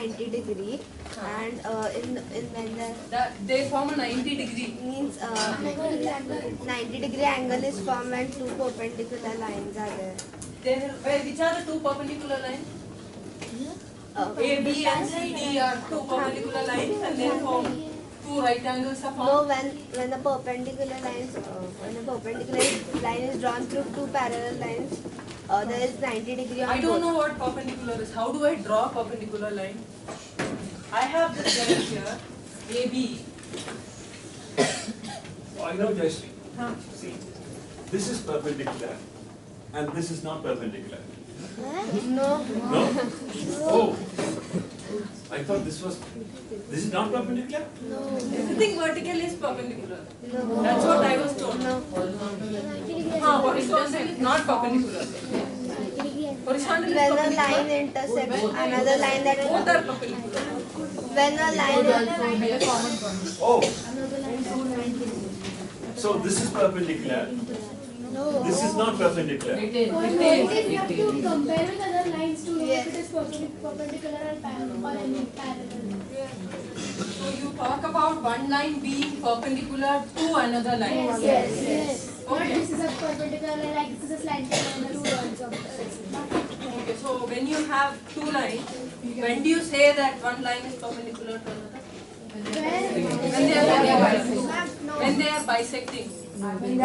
90 degree, and in when they form a 90 degree. Means 90 degree angle is formed when two perpendicular lines are there. Which are the two perpendicular lines? A, B and C, D are two perpendicular lines, and they form two right angles are formed. No, when a perpendicular line is drawn through two parallel lines, there is 90 degree on I don't both. know what perpendicular is. How do I draw a perpendicular line? I have this line here, AB. I know, Jayashree. See, this is perpendicular and this is not perpendicular. No. No? Oh, I thought this is not perpendicular? Everything vertical is perpendicular. No. That's what I was told. No. Horizontal is not perpendicular. Horizontal is When a perpendicular. line intersects another line that Both are perpendicular. when a line Oh. So this is perpendicular. This is not perpendicular. You have to compare with other lines to know if it is perpendicular or any parallel. So you talk about one line being perpendicular to another line. Yes. Not this is a perpendicular line, like this is a slanted line, the two lines of Okay, so when you have two lines, when do you say that one line is perpendicular to another? When they are bisecting. Okay,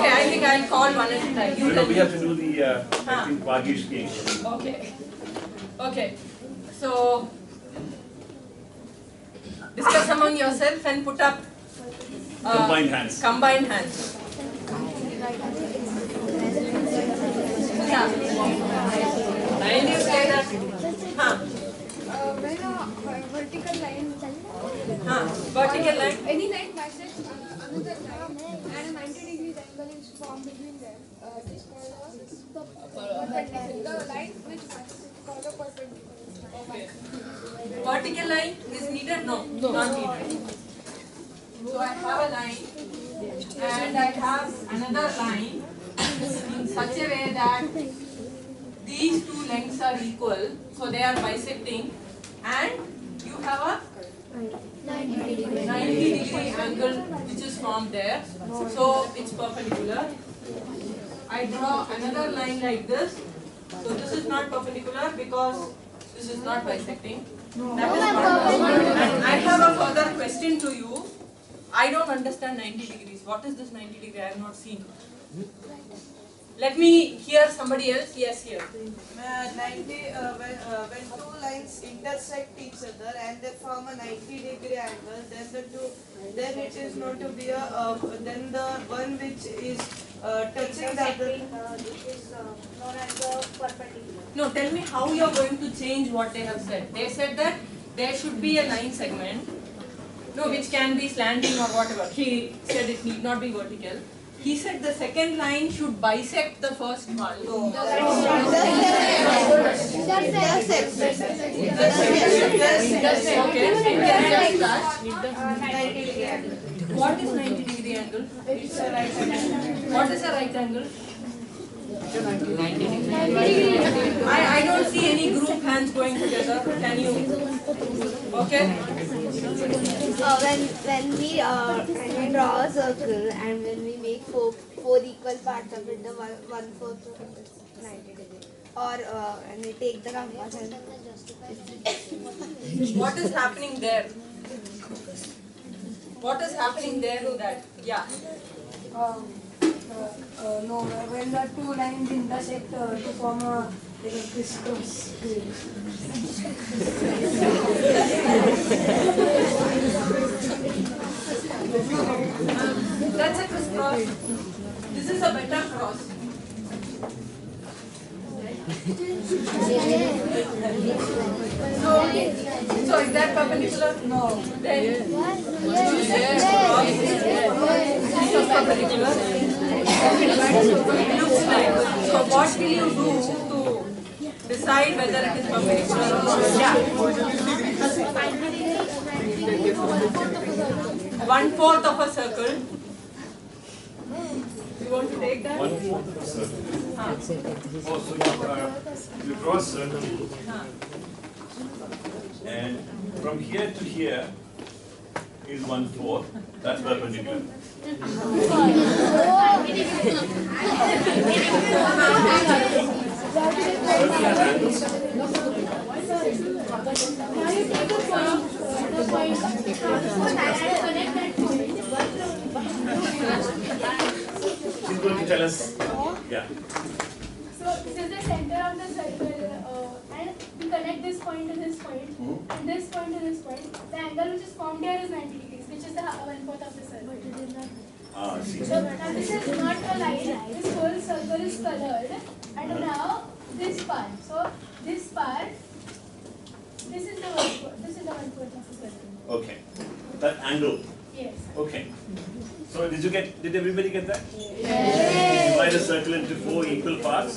I think I'll call one at a time. You You know, tell we me. have to do the, I think, Vagish game. Okay. So discuss among yourself and put up Combined hands. Combined hands. Yeah. And you say that. When a vertical line, Vertical line. any line bisects another line and a 90 degrees angle is formed between them, it is called a perpendicular. The line which bisects is called a perpendicular. Vertical line is needed? No, not needed. So I have a line and I have another line in such a way that these two lengths are equal, so they are bisecting, and you have a 90 degree angle which is formed there, so it's perpendicular. I draw another line like this, so this is not perpendicular because this is not bisecting. That is one. And I have a further question to you. I don't understand 90 degrees. What is this 90 degree? I have not seen. Let me hear somebody else. Yes, here. 90 when two lines intersect each other and they form a 90 degree angle, then it is known to be a then the one which is touching the other is known as the perpendicular. No, tell me how you are going to change what they have said. They said that there should be a line segment, no, which can be slanting or whatever. He said it need not be vertical. He said the second line should bisect the first one. What is 90 degree angle? It's a right angle. What is a right angle? I don't see any group hands going together. Can you? Okay. When we draw a circle and when we make four equal parts of it, the 1/4 is 90 degree. Or and we take the compass and What is happening there? What is happening there to that? Yeah. No, when the two lines intersect to form a crisscross. That's a crisscross. This is a better cross. So is that perpendicular? No. Then this is perpendicular. It looks like. So what will you do to decide whether it is perpendicular or not? Yeah. 1/4 of a circle. You want to take that? 1/4 of a circle. Oh, so you draw a circle, and from here to here is 1/4. That's perpendicular. Now you take the point and connect that point. She's going to tell us. Yeah. So this is the center of the circle, and we connect this point to this point, and this point to this point. The angle which is formed here is 90 degrees, which is the 1/4 of the circle. See. So now this is not a line. This whole circle is colored, and now this part. So this part, this is the 1/4 of the circle. Okay. That angle. Yes. Okay. So did everybody get that? Yes. Divide a circle into 4 equal parts,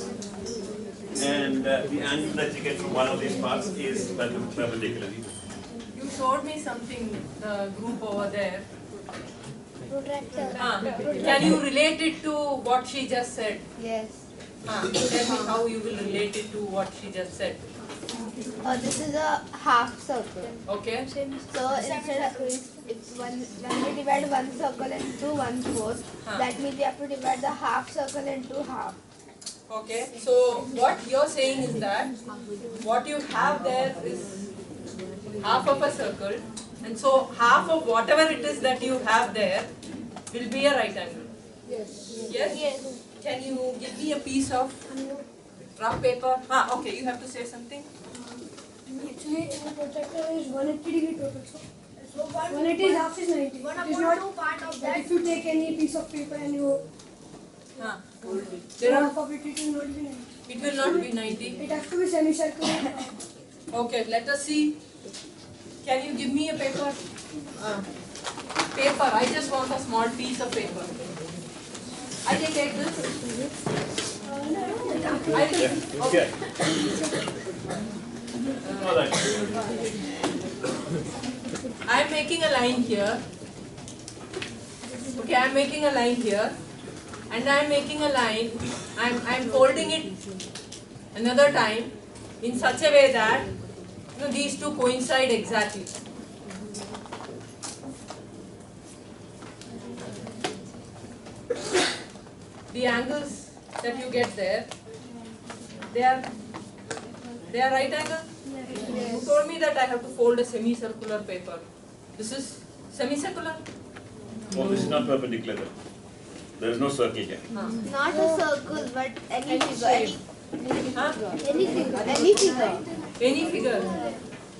and the angle that you get from one of these parts is perpendicular. You showed me something, the group over there. Can you relate it to what she just said? Yes. Tell me how you will relate it to what she just said. This is a half circle. Okay? So instead of it's when we divide one circle into 1/4, that means we have to divide the half circle into half. Okay, so what you're saying is that what you have there is half of a circle, and so half of whatever it is that you have there will be a right angle. Yes? Yes. Can you give me a piece of rough paper? Okay, you have to say something. Actually, in the protractor is 180 degree total. So 180 is half is 90. It is not part of that. If you take any piece of paper and you There are, half of it, it will not be 90. it will not be 90. It has to be semicircular. Okay, let us see. Can you give me a paper? Paper, I just want a small piece of paper. I can take this. I will. Okay. All right. I'm making a line here. Okay, I'm making a line here, and I'm making a line. I'm folding it another time in such a way that these two coincide exactly. The angles that you get there, they are right angles. You told me that I have to fold a semicircular paper. This is semicircular? Oh, this is not perpendicular then. There is no circle here. Not a circle, but any figure. Huh? Any figure. Any figure. Any figure.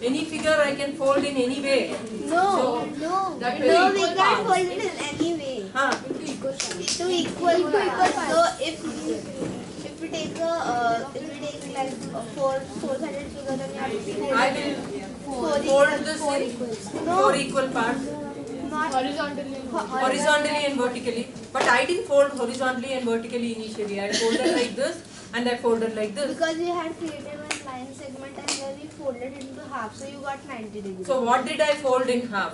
Any figure I can fold in any way. No, So, that no, will we equal can't parts. fold it in any way. Huh? To equal parts. So if we take like four sided figure, then you have to I will fold this in No. 4 equal parts. Not Horizontally and vertically. But I didn't fold horizontally and vertically initially. I folded like this and I folded like this. Because we had created one line segment and then we folded it into half, so you got 90 degrees. So what did I fold in half?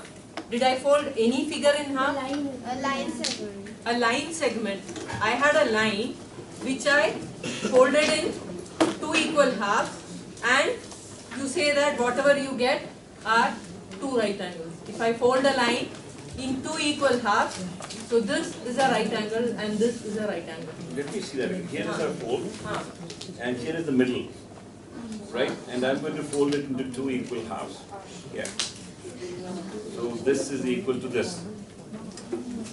Did I fold any figure in half? A line segment. A line segment. I had a line which I folded in 2 equal halves, and you say that whatever you get are 2 right angles. If I fold a line in 2 equal halves, so this is a right angle and this is a right angle. Let me see that again. Here is our fold, Huh. and here is the middle, right? And I'm going to fold it into 2 equal halves. Yeah. So this is equal to this.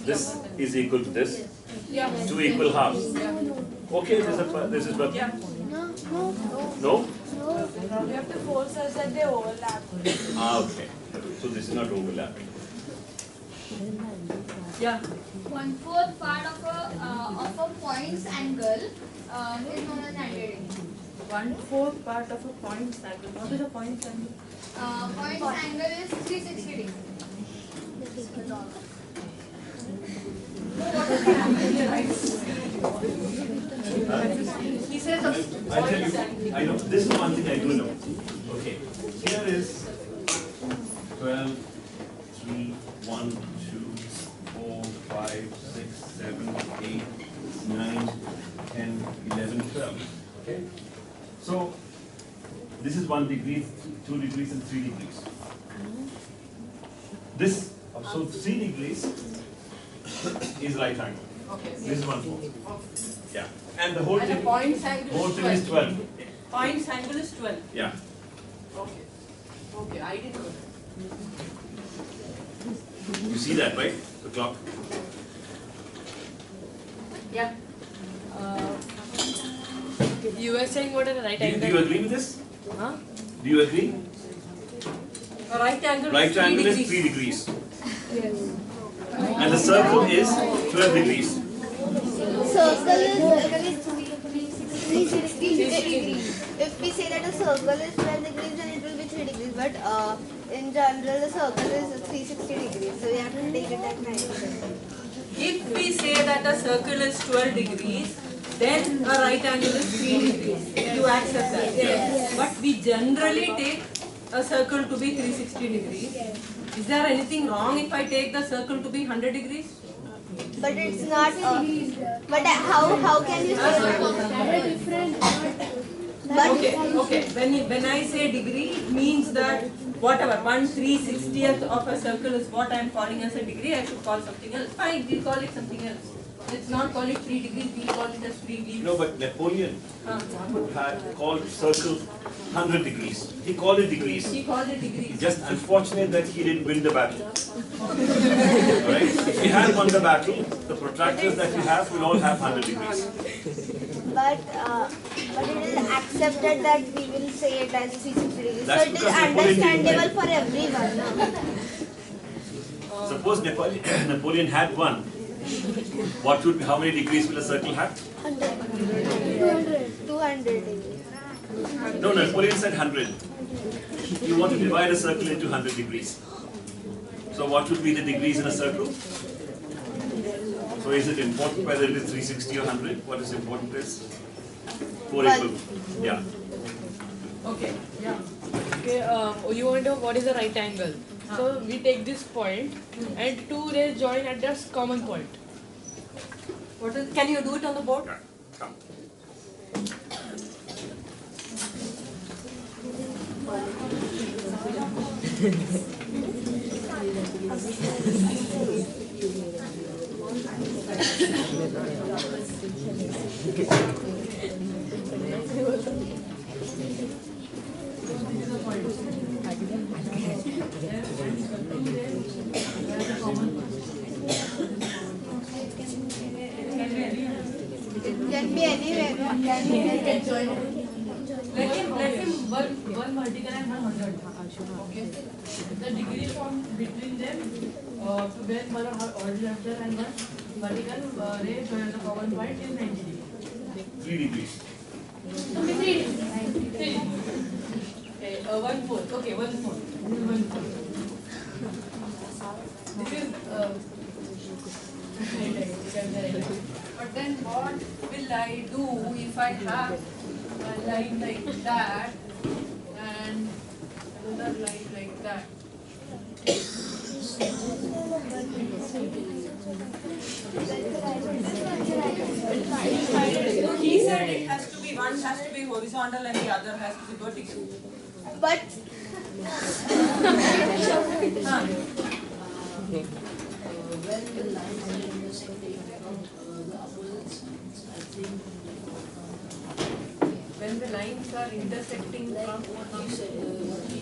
This is equal to this. Yeah. 2 equal halves. Yeah. Okay, this is what. Yeah. No? You have to fold such that they overlap. Okay. So this is not overlapping. Yeah. 1/4 part of a point's angle is known as 90 degree. 1/4 part of a point angle. What is a point angle? Point's angle is 360 degree. He says a I tell you, I know, this is one thing I do know. Okay, here is 12, 3, 1, 2, 4, 5, 6, 7, 8, 9, 10, 11, Okay? So, this is 1 degree, 2 degrees, and 3 degrees. This, so 3 degrees is right angle. Okay. This is 1/4. Yeah. And the whole And the thing, points angle whole is thing is 12. 12. Points angle is 12. Yeah. Okay. Okay, I didn't know that. You see that, right? The clock. Yeah. You were saying what are the right Do you angle? agree with this? Huh? Do you agree? The right angle Right is 3 angle is degrees. 3 degrees. And the circle is 12 degrees. Circle is 360 degrees. If we say that a circle is 12 degrees, then it will be 3 degrees. But in general, the circle is 360 degrees. So we have to take it at 90. If we say that a circle is 12 degrees, then a right angle is 3 degrees. You accept that. Yes. But we generally take a circle to be 360 degrees. Is there anything wrong if I take the circle to be 100 degrees? But it's not. But how can you say that? But Okay. When I say degree, it means that whatever 1/360th of a circle is what I am calling as a degree. I should call something else. Fine, we call it something else. Let's not call it 3 degrees. We call it as 3 degrees. No, but Napoleon had called circle 100 degrees. He called it degrees. He called it degrees. Just unfortunate that he didn't win the battle. Alright? If he had won the battle, the protractors that we have will all have 100 degrees. but it is accepted that we will say it as 360 degrees. That's So it is because Napoleon didn't understandable win. for everyone. No? Suppose Napoleon had won. What would be, how many degrees will a circle have? 200 degrees. No, Napoleon said 100. You want to divide a circle into 100 degrees. So what would be the degrees in a circle? So is it important whether it is 360 or 100? What is important is 4 equal. Yeah. Okay. Yeah. Okay, you want to know what is the right angle. So we take this point and two rays join at this common point. What is? Can you do it on the board? Yeah. Come. It can be anywhere. Can be Let him one vertical and one horizontal. Okay. The degree from between them to when one horizontal and one vertical ray join the common point is 90 degrees. 3 degrees. Okay, 3 degrees. 3 degrees. Okay, 1/4. Okay, 1/4. This is 1/4. This is but then what will I do if I have a line like that and another line like that? So he said it has to be, one has to be horizontal and the other has to be vertical. But When the lines are intersecting from what you said,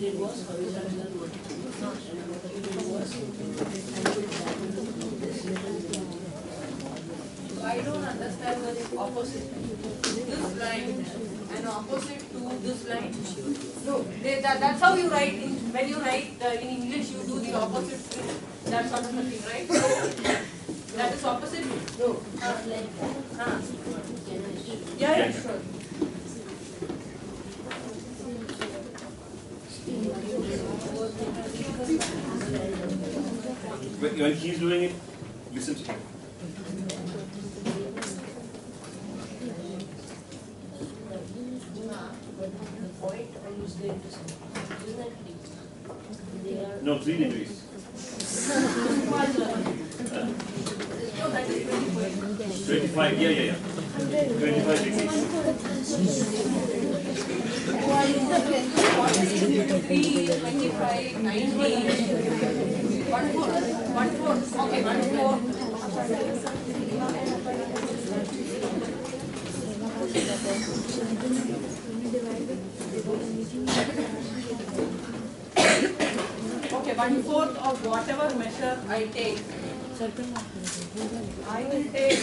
it was horizontal So I don't understand the opposite. This line and opposite to this line. No, that's how you write. When you write in English, you do the opposite. That sort of a thing, right? That is opposite. No. Yeah, sure. When he's doing it, listen to him. No, 3 degrees. No, that is 25. 25, yeah. 25 degrees. 3, 25, 90. 1/4. Okay, 1/4. Okay, 1/4 of whatever measure I take. I will take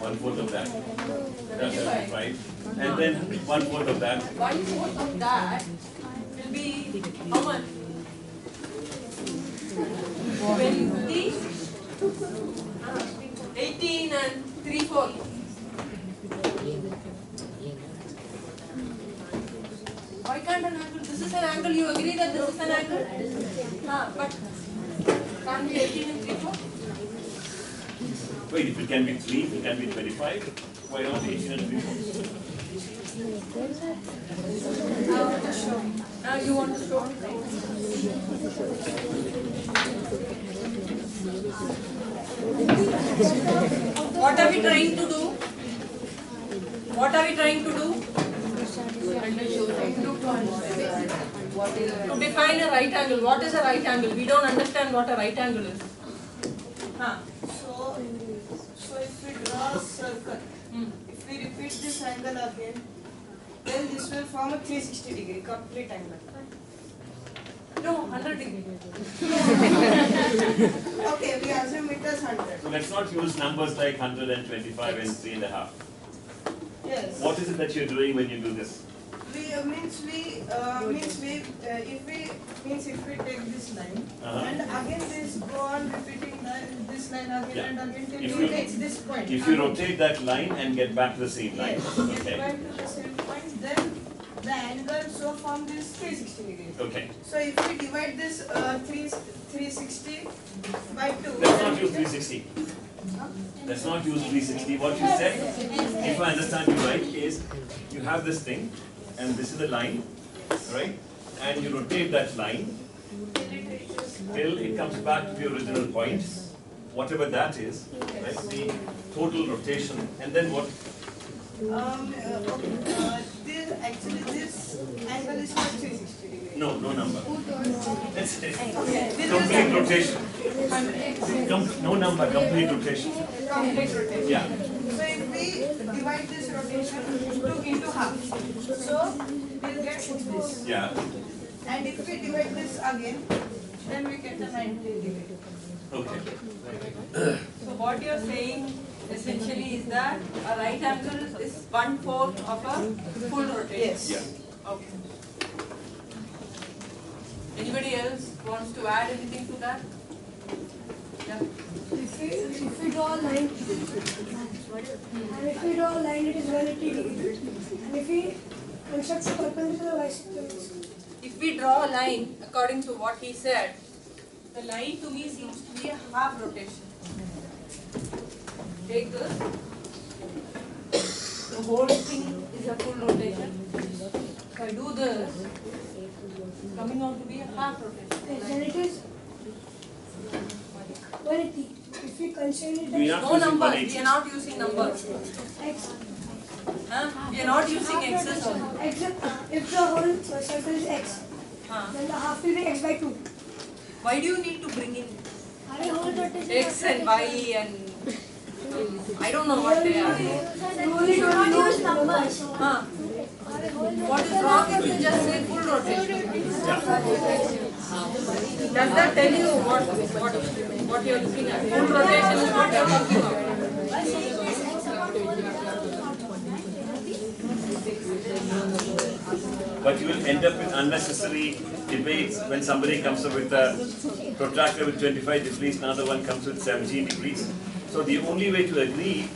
1/4 of that. That's 75. And then 1/4 of that. 1/4 of that will be how much? 20, 18 and 3/4. Why can't an angle? This is an angle. You agree that this is an angle? But can't be 18 and 3/4. Wait, if it can be 3, it can be 25. Why not 18 and 3/4? Now you want to show? What are we trying to do? What are we trying to do? To define a right angle. What is a right angle? We don't understand what a right angle is. So if we draw a circle, if we repeat this angle again, then this will form a 360 degree complete angle. No, 100 degree. Okay, we assume it as 100. So let's not use numbers like 125 and 3.5. Yes. What is it that you're doing when you do this? We if we take this line and again this go on repeating this line again Yeah. and again till If we you- reach this point. If you rotate that line and get back to the same line, Yes, get okay, back to the same point, then the angle so formed is 360 degrees. okay. So if we divide this 360 by 2, Let's not use 360. Let's not use 360. What you said, if I understand you right, is you have this thing, and this is the line, right? And you rotate that line till it comes back to the original point, whatever that is, right? The total rotation, and then what? this angle is not 360 degrees. No number. That's it. Okay, this Complete is rotation. No number, complete rotation. complete rotation. Yeah. So if we divide this rotation into half, so we'll get this. Yeah. And if we divide this again, then we get a 90 degree. Okay. So what you're saying essentially is that a right angle is 1/4 of a full rotation. Yes. Yeah. Okay. Anybody else wants to add anything to that? Yeah. If we draw a line, it is 180 degrees. And if we construct a perpendicular bicycle, If we draw a line according to what he said, the line to me seems to be a half rotation. Take this. The whole thing is a full rotation. If I do this, it's coming out to be a half rotation. then it is 180. If we consider We it are No using numbers. 180. We are not using numbers. as x, We are not using x's also. if the whole circle is x, Huh. then the half will be x by 2. Why do you need to bring in x and y and I don't know what they are. Only don't use numbers. Huh. What is wrong if you just say full rotation? Does that tell you what you're looking at? Full rotation is what you're talking about. But you will end up with unnecessary debates when somebody comes up with a protractor with 25 degrees, another one comes with 17 degrees. So the only way to agree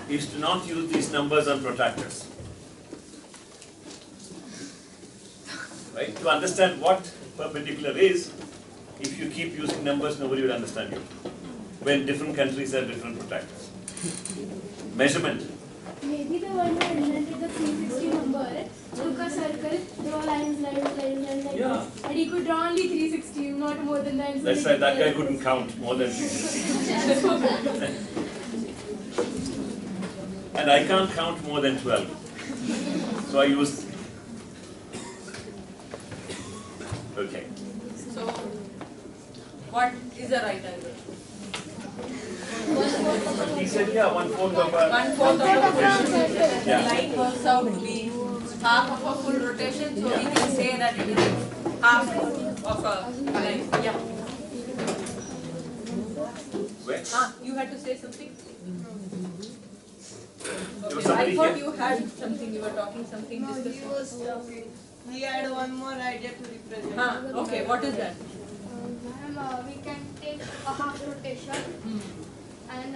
is to not use these numbers on protractors. Right? To understand what perpendicular is, if you keep using numbers, nobody will understand you. When different countries have different protractors. Measurement. Maybe the one who invented the 360 number took a circle, draw lines like Yeah. this, and he could draw only 360, not more than that. That's right, that guy couldn't count more than 360. And I can't count more than 12. So I used. Okay. So, what is a right angle? He said, yeah, 1/4 of a. 1/4 of a rotation. The Yeah. line works out to be half of a full rotation, so we can say that it is half of a line. Yeah. Where? You had to say something? There was Okay, I somebody thought here. you had something, you were talking something, No, he discussing. was talking. He had one more idea to represent. Okay, what is that? We can take a half rotation, and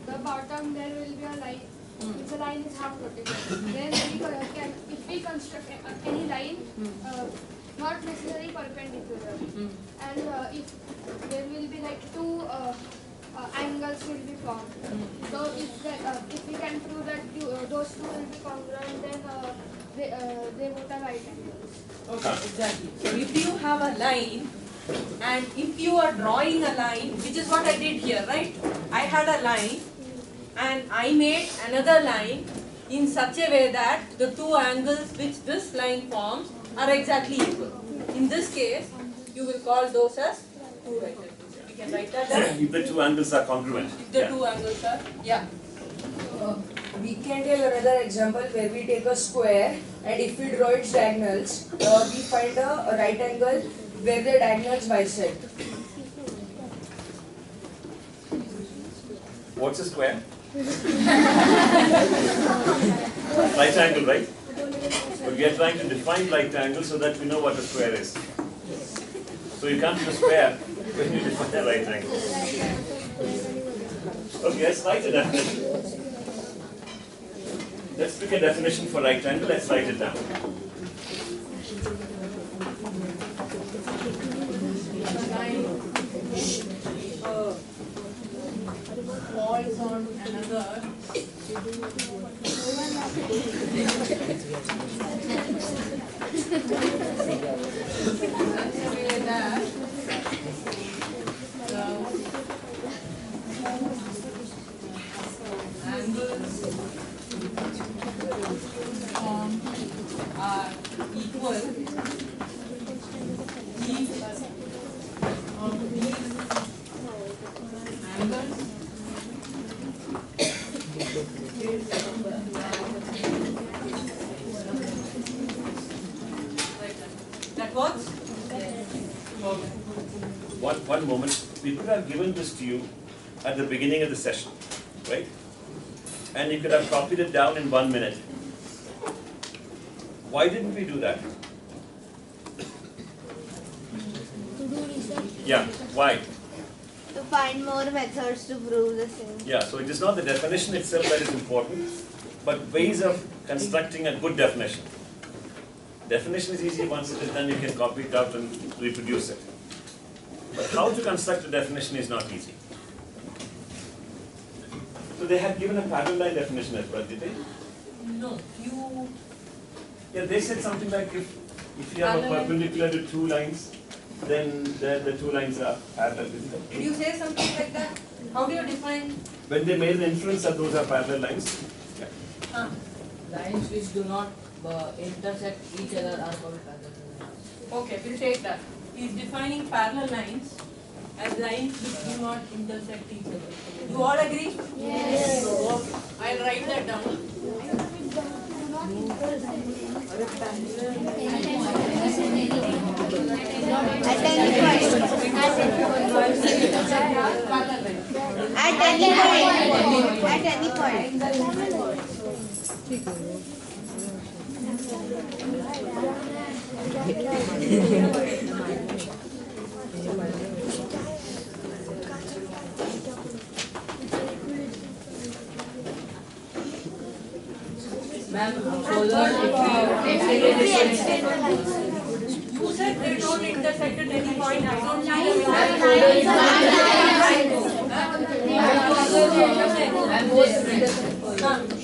the bottom there will be a line. If the line is half rotation, then we can, if we construct any line, not necessarily perpendicular, and if there will be like two angles will be formed. So if we can prove that those two will be congruent, then they both are right angles. Okay, exactly. So if you have a line, and if you are drawing a line, which is what I did here, right? I had a line, and I made another line in such a way that the two angles which this line forms are exactly equal. In this case, you will call those as two right angles. We can write that down. If the two angles are congruent. If the Yeah. two angles are, yeah. We can take another example where we take a square, and if we draw its diagonals, we find a right angle where the diagonals bisect. What's a square? Right angle, right? But we are trying to define right angle so that we know what a square is. So you can't do a square when you define a right angle. Okay, let's write a definition. Let's pick a definition for right angle. Let's write it down. Falls on another. Such a way that the angles formed are equal. Each of these angles that works? Okay. One moment. We could have given this to you at the beginning of the session, right? And you could have copied it down in 1 minute. Why didn't we do that? Yeah, why? To find more methods to prove the same. Yeah, so it is not the definition itself that is important, but ways of constructing a good definition. Definition is easy, once it is done you can copy it out and reproduce it. But how to construct a definition is not easy. So they had given a parallel line definition as well, did they? No, you. Yeah, they said something like if you have a Parallel line. perpendicular to two lines, then the two lines are parallel. Isn't it? Did you say something like that? How do you define? When they made the inference that those are parallel lines, yeah. Lines which do not intersect each other are called parallel lines. Okay, we'll take that. He's defining parallel lines as lines which do not intersect each other. You all agree? Yes. So, I'll write that down. At any point. At any point. Ma'am, further You said they don't intersect at any point. I don't see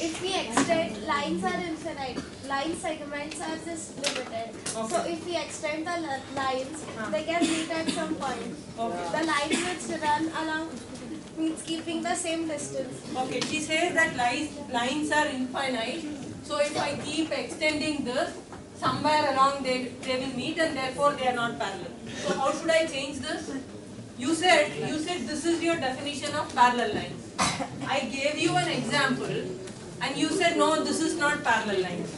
If we extend, lines are infinite. line segments are just limited. Okay. So if we extend the lines, they can meet at some point. Okay. The lines which run along means keeping the same distance. Okay, she says that lines are infinite. So if I keep extending this, somewhere along they will meet and therefore they are not parallel. So how should I change this? You said this is your definition of parallel lines. I gave you an example and you said no, this is not parallel lines.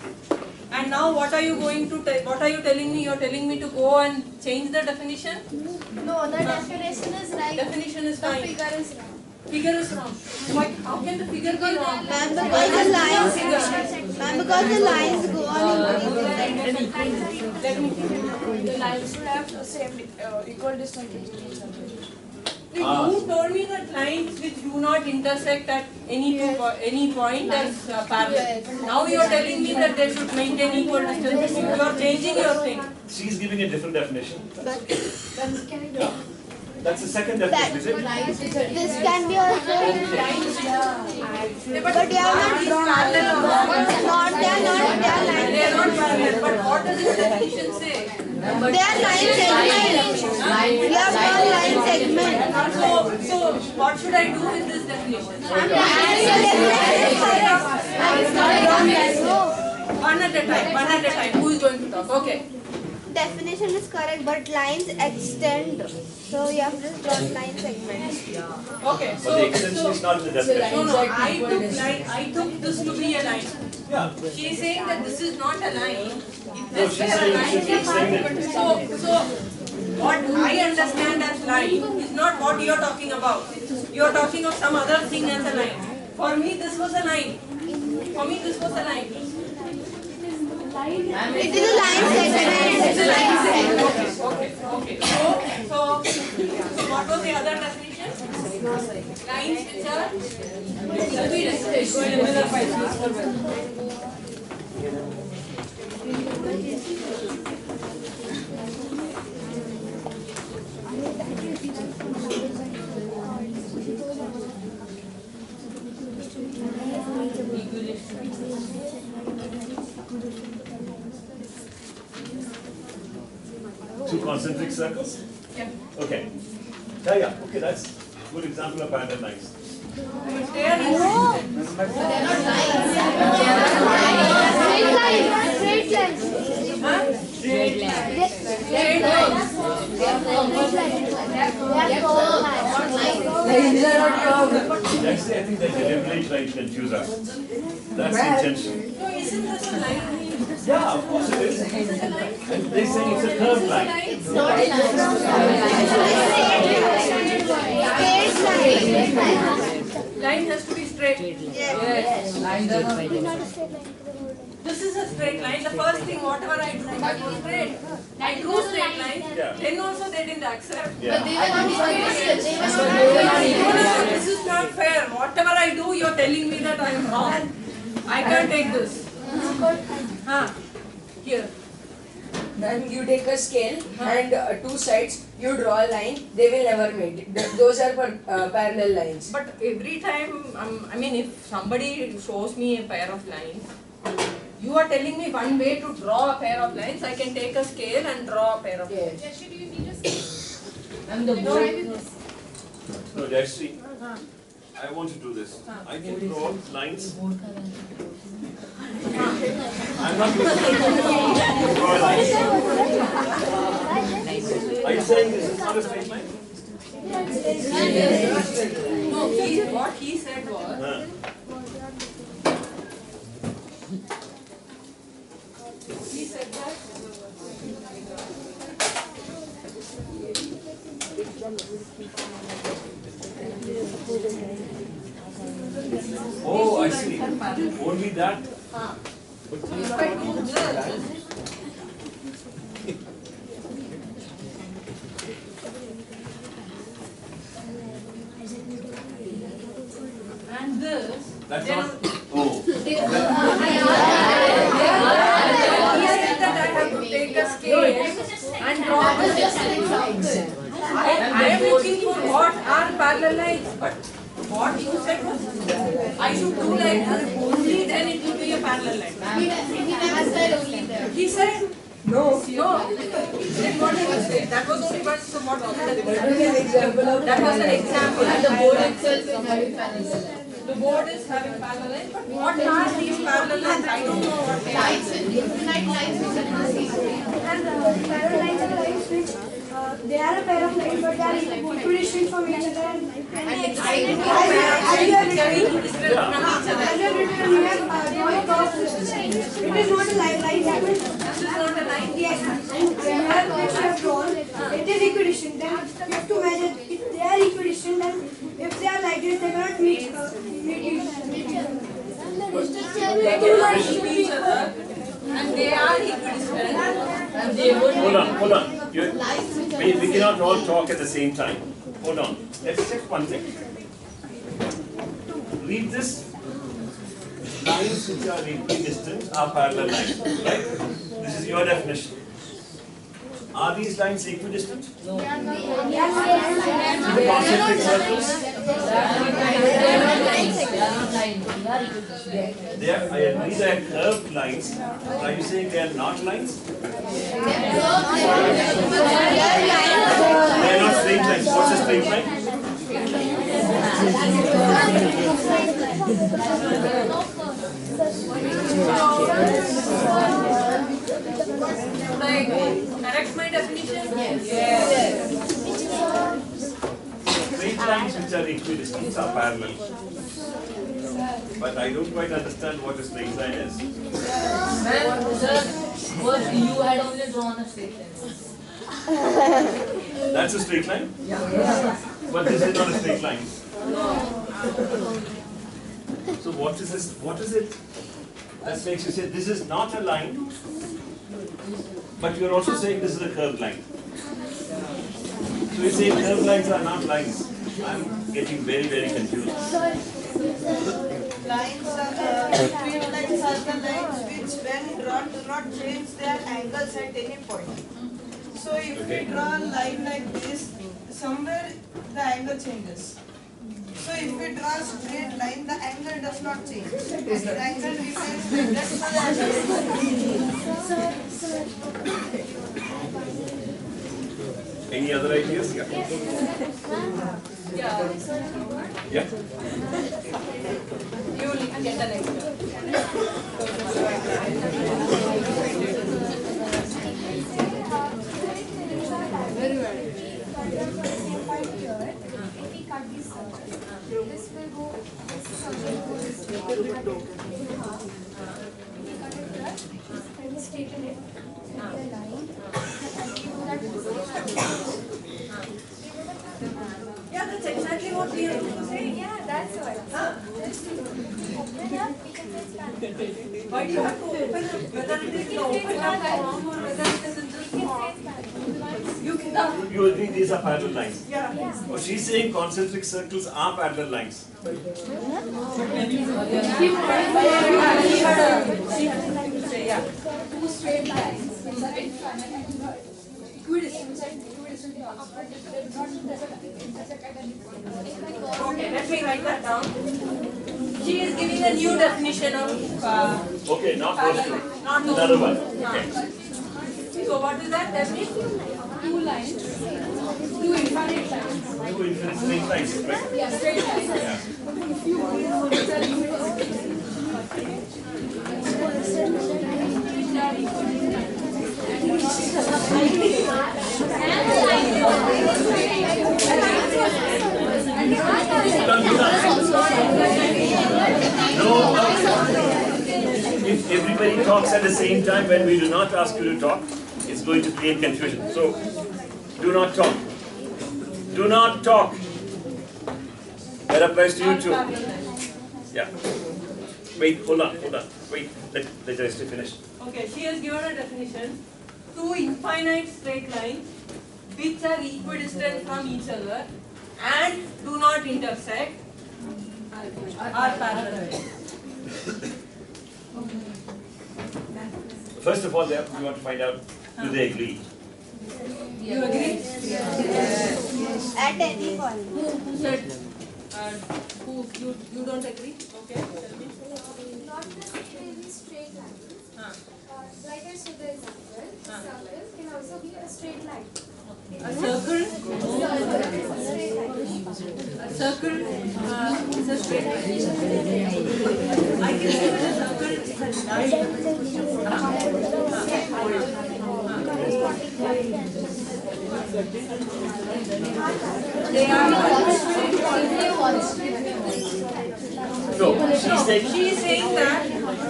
And now what are you going to what are you telling me? You're telling me to go and change the definition? No, the definition is right. Definition is The fine. figure is wrong. Figure is wrong. Why? How can the figure be wrong? Ma'am, because the lines, ma'am, because the lines go on increasing. The lines should have the same equal distance between each other. You told me that lines which do not intersect at any point as parallel. Now you are telling me that they should maintain equal distance. You are changing your thing. She's giving a different definition. That's the second definition, is it? This can be also, but they are not drawn. They are not lines. They are not parallel. But what does your definition say? They are line segments. We have drawn line segments. So what should I do with this definition? One at a time. One at a time. Who is going to talk? Okay. Definition is correct, but lines extend. So you have just drawn line segments. Okay. But the extension is not in the definition. No, I took this to be a line. Yeah. She is saying that this is not a line. If No, this she's were a saying line, it should be extended. so what I understand as line is not what you are talking about. You are talking of some other thing as a line. For me, this was a line. For me, this was a line. It is a line segment. It's a line segment. Okay. So what was the other definition? Lines which are Two concentric circles? Yeah. Okay. Yeah. Okay, that's a good example of parallel lines. They are Straight lines. straight lines. Actually, I think that deliberate trying to confuse us. That's the intention. No, isn't this a line? Yeah, of course it is. And they say it's a curved line. It's Not a straight line. Line has to be straight. Yes. This is a straight line. The first thing, whatever I do, that was straight. I drew straight line. Yeah. Then also they didn't accept. Yeah. This is not fair. Whatever I do, you're telling me that I am wrong. I can't take this. Here. Then you take a scale and two sides, you draw a line, they will never meet. Those are parallel lines. But every time, I mean, if somebody shows me a pair of lines, you are telling me one way to draw a pair of lines. I can take a scale and draw a pair of lines. Yes. Do you need a scale? And the board. No, actually, I want to do this. I can draw lines. I'm not going to draw lines. Are you saying this is not a straight line? No, what he said was, he said that Oh, I see. Only that. if I do this, and this, That's then not. Oh. he said that I have to take a scale and draw this. I am looking for what are parallel lines, but what you said was I should do like this only then it will be a parallel line. He said no. No. Then what he was saying, that was only one. So what was the That was an example of That was an example. And the board itself is having parallel. The board is having parallel lines, but what are these parallel lines? I don't know what they are. Lines, infinite lines we cannot see. And parallel lines are lines which they are a pair of lines, but they are equidistant from each other. And Lines as you which have are written, equidistant from each other. as you have written, we have drawn curves. It is not a line. Line happens. This is not a line. Yes. And when you have which you have drawn, it is equidistant. Then you have to measure if they are equidistant. Then if they are like this, they cannot meet each other. They cannot meet each other, and they are equidistant, and they would. Hold on. We cannot all talk at the same time. Hold on. Let's check one thing. Read this. Lines which are equidistant are parallel lines, right? This is your definition. Are these lines equidistant? No. Concentric circles? They are, I agree they are curved lines. Are you saying they are not lines? They are not straight lines. What's a straight line? Correct my definition? Yes. Straight lines which are equidistant are parallel. But I don't quite understand what a straight line is. You had only drawn a straight line. That's a straight line? But this is not a straight line. So what is this? What is it that makes you say this is not a line, but you're also saying this is a curved line? So you say curved lines are not lines. I'm getting very, very confused. Lines are straight lines are the lines which when drawn do not change their angles at any point. So if we draw a line like this, somewhere the angle changes. So if we draw a straight line, the angle does not change. The angle remains that's the Any other ideas? Yeah. Yeah. You will get an extra. This will go, this circle goes, we cut it here, and we straighten it, and a line, and we do that. Yeah, that's exactly what we have to say. Yeah, that's what. Just open up, we can just stand. Why do you have to open up? Whether it is the open up form or whether it is in this form. You cannot. You agree these are parallel lines? Yeah. Oh, she's saying concentric circles are parallel lines. Two straight lines, which are infinite and equidistant, Okay, let me write that down. She is giving a new definition of Okay, not those two. not those Another two. one. Okay. So what is that definition? two lines, two infinite lines. Two infinite straight lines, right? Yeah, straight lines. Yeah. No. If everybody talks at the same time when we do not ask you to talk, it's going to create confusion. So, do not talk. Do not talk. That applies to you too. Yeah. Wait, hold on. Wait, let us finish. Okay, she has given a definition. Two infinite straight lines which are equidistant from each other and do not intersect are parallel. First of all, we want to find out, do they agree? You agree? At any point. Who you don't agree? Okay, tell me. Not necessarily straight line. Like I said, the example, circle can also be a straight line. A circle? Straight line. A circle is a straight line. I can say that a circle is a line. They are No, she's saying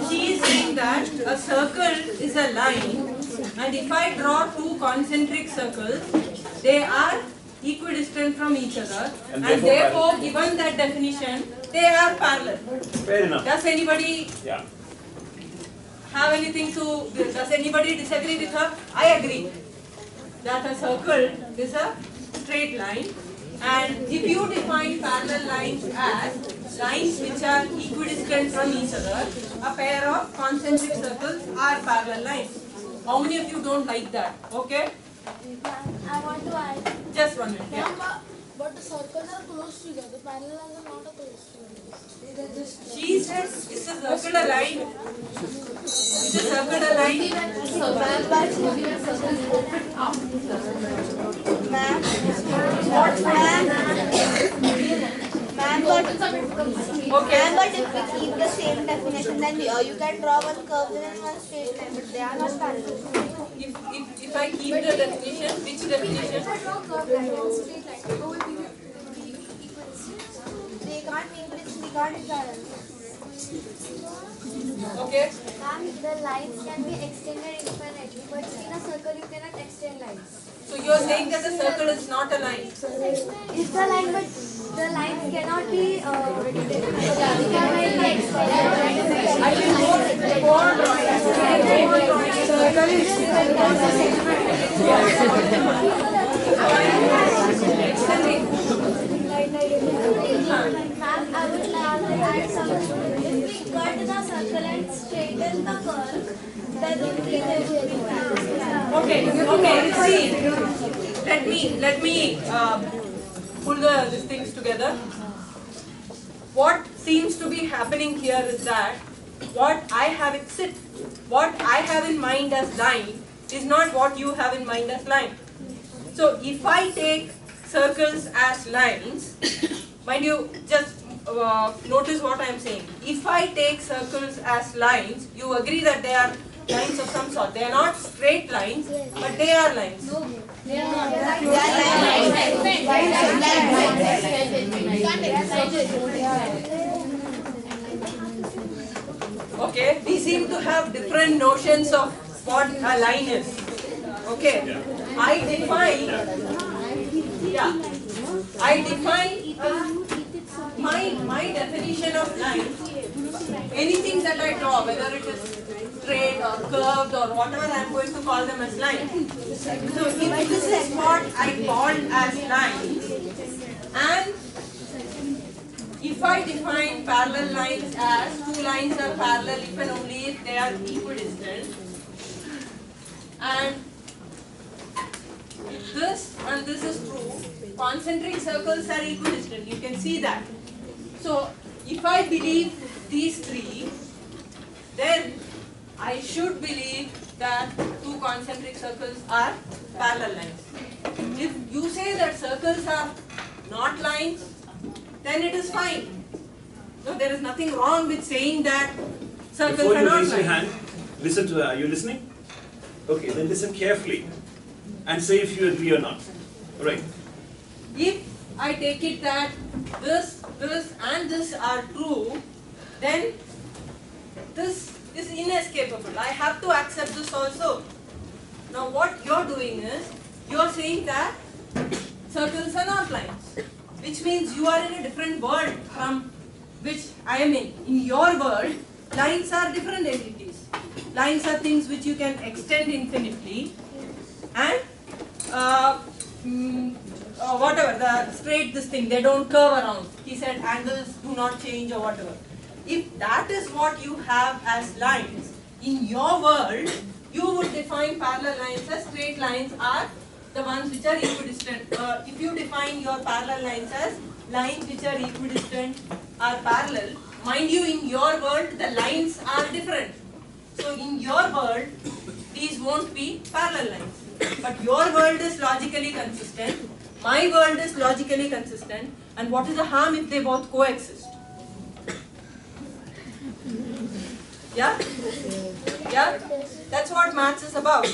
She is saying that a circle is a line, and if I draw two concentric circles, they are equidistant from each other, And and therefore therefore, given that definition, they are parallel. fair enough. Does anybody Yeah. have anything to? Does anybody disagree with her? I agree that a circle is a straight line, and if you define parallel lines as lines which are equidistant from each other, a pair of concentric circles are parallel lines. How many of you don't like that? Okay, I want to add. just 1 minute. Yeah. But the circles are close together. Parallel lines are not close together. She says it's a circular line. It's a circular line. Ma'am, but if we keep the same definition, then you can draw one curve and one straight line, but they are not parallel. If I keep the definition, which definition? If I draw a curved line and a straight line, how will be equidistant? They can't be equidistant, they can't be parallel. Okay. The lines can be extended infinitely, but in a circle you cannot extend lines. So you are saying that the circle is not a line. It's the line, but the lines cannot be extended. I will go on drawing. Circle Ma'am, I would like to add something. If we cut the circle and straighten the curve, then only there will be parallel. Okay. See, let me pull these things together. What seems to be happening here is that what I have in mind as line is not what you have in mind as line. So if I take circles as lines, mind you, just notice what I am saying. If I take circles as lines, you agree that they are lines of some sort. They are not straight lines, but they are lines. Okay, we seem to have different notions of what a line is. Okay, I define my definition of line. Anything that I draw, whether it is straight or curved or whatever, I am going to call them as lines. So if this is what I called as lines, and if I define parallel lines as two lines are parallel if and only if they are equidistant, and this is true, concentric circles are equidistant, you can see that. So if I believe these three, then I should believe that two concentric circles are parallel lines. If you say that circles are not lines, then it is fine. No, there is nothing wrong with saying that circles Before are you not raise your lines. hand, listen to, are you listening? Okay, then listen carefully and say if you agree or not. Right. If I take it that this and this are true, then this is inescapable. I have to accept this also. Now what you're doing is, you're saying that circles are not lines, which means you are in a different world from which I am in. In your world, lines are different entities. Lines are things which you can extend infinitely, and whatever, the straight this thing, they don't curve around. He said angles do not change or whatever. If that is what you have as lines, in your world, you would define parallel lines as straight lines are the ones which are equidistant. If you define your parallel lines as lines which are equidistant are parallel. Mind you, in your world, the lines are different. So in your world, these won't be parallel lines. But your world is logically consistent. My world is logically consistent. And what is the harm if they both coexist? Yeah? Yeah? That's what maths is about.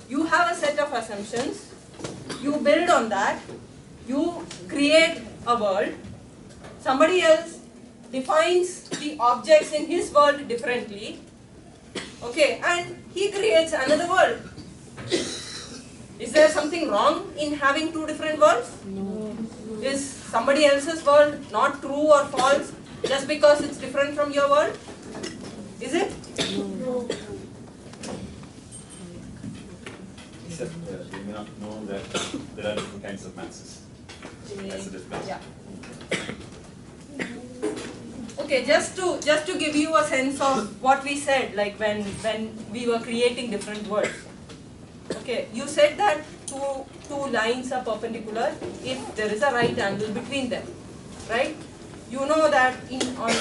You have a set of assumptions. You build on that. You create a world. Somebody else defines the objects in his world differently. Okay, and he creates another world. Is there something wrong in having two different worlds? No. Is somebody else's world not true or false just because it's different from your world? Is it? No. Except you may not know that there are different kinds of masses. That's the difference. Yeah. Okay, just to give you a sense of what we said, like when we were creating different worlds. Okay, you said that two lines are perpendicular if there is a right angle between them, right? You know that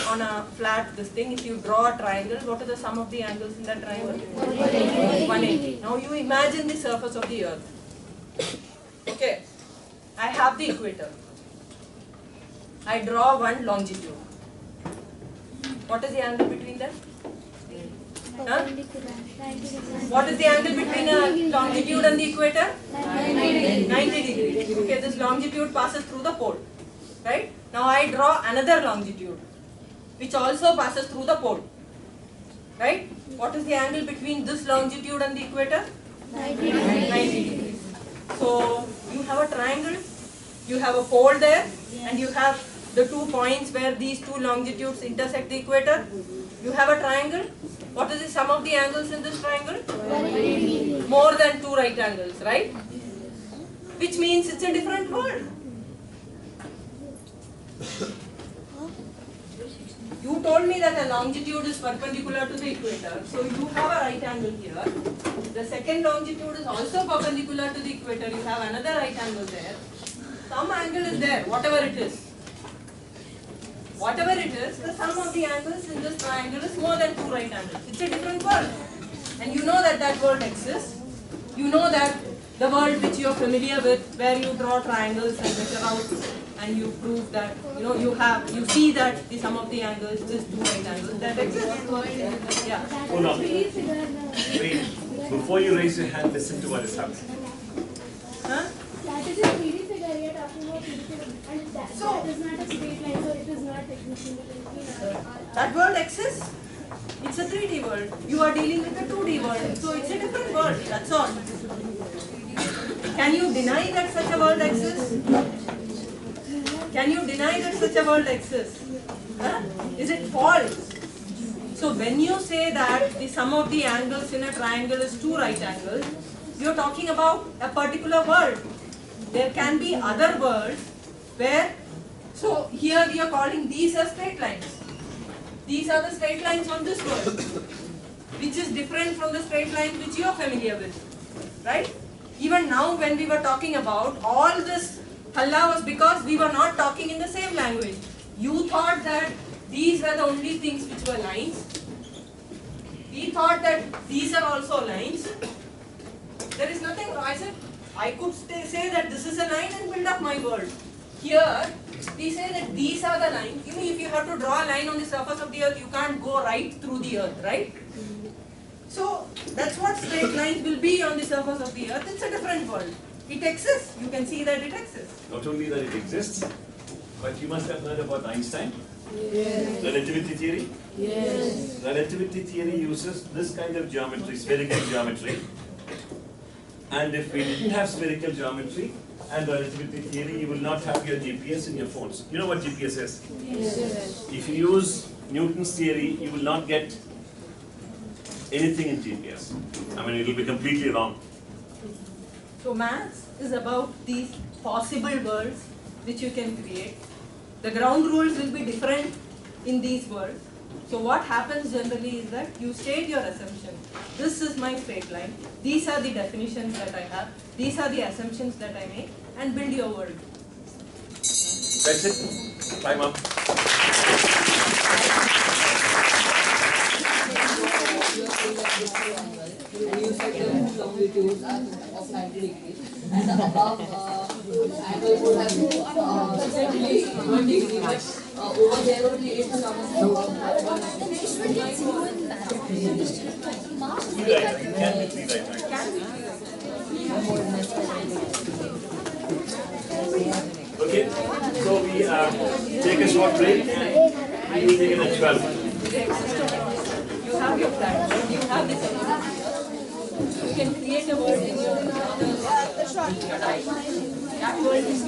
on a flat this thing, if you draw a triangle, what are the sum of the angles in that triangle? 180. Now you imagine the surface of the earth. Okay, I have the equator. I draw one longitude. What is the angle between them? Huh? What is the angle between a longitude and the equator? 90 degrees. Okay, this longitude passes through the pole. Right? Now I draw another longitude which also passes through the pole. Right? What is the angle between this longitude and the equator? 90 degrees. So you have a triangle, you have a pole there, and you have the 2 points where these two longitudes intersect the equator. You have a triangle. What is the sum of the angles in this triangle? 180. More than 2 right angles, right? Which means it's a different world. You told me that a longitude is perpendicular to the equator, so you have a right angle here. The second longitude is also perpendicular to the equator, you have another right angle there. Some angle is there, whatever it is. Whatever it is, the sum of the angles in this triangle is more than 2 right angles. It's a different world. And you know that that world exists. You know that the world which you are familiar with, where you draw triangles and measure out, and you prove that, you see that the sum of the angles is 2 right angles, that exists. Yeah. Hold on. Wait. Before you raise your hand, listen to what is happening. Huh? That is a 3D figure, we are talking about 3D figure. And that is not a straight line, so it is not technically. That world exists. It's a 3D world. You are dealing with a 2D world. So it's a different world. That's all. Can you deny that such a world exists? Can you deny that such a world exists? Huh? Is it false? So when you say that the sum of the angles in a triangle is 2 right angles, you're talking about a particular world. There can be other worlds where, so here we are calling these as straight lines. These are the straight lines on this world, which is different from the straight lines which you are familiar with, right? Even now when we were talking about all this halla was because we were not talking in the same language. You thought that these were the only things which were lines. We thought that these are also lines. There is nothing wrong. I said, I could say that this is a line and build up my world. Here, we say that these are the lines. Even if you have to draw a line on the surface of the earth, you can't go right through the earth, right? So, that's what straight lines will be on the surface of the earth. It's a different world. It exists. You can see that it exists. Not only that it exists, but you must have heard about Einstein. Yes. Relativity theory? Yes. Relativity theory uses this kind of geometry, spherical geometry. And if we didn't have spherical geometry and relativity theory, you will not have your GPS in your phones. You know what GPS is? Yes. If you use Newton's theory, you will not get anything in GPS. I mean, it will be completely wrong. So maths is about these possible worlds which you can create. The ground rules will be different in these worlds. So what happens generally is that you state your assumption. This is my straight line. These are the definitions that I have. These are the assumptions that I make, and build your world. That's it. Time up. And you said the longitude of 90 degrees, and the above angle would have exactly 1 degree, but over there only it is Okay, so we take a short break and we will take it at 12. You have your plan. You have this. You can create a word in your that word is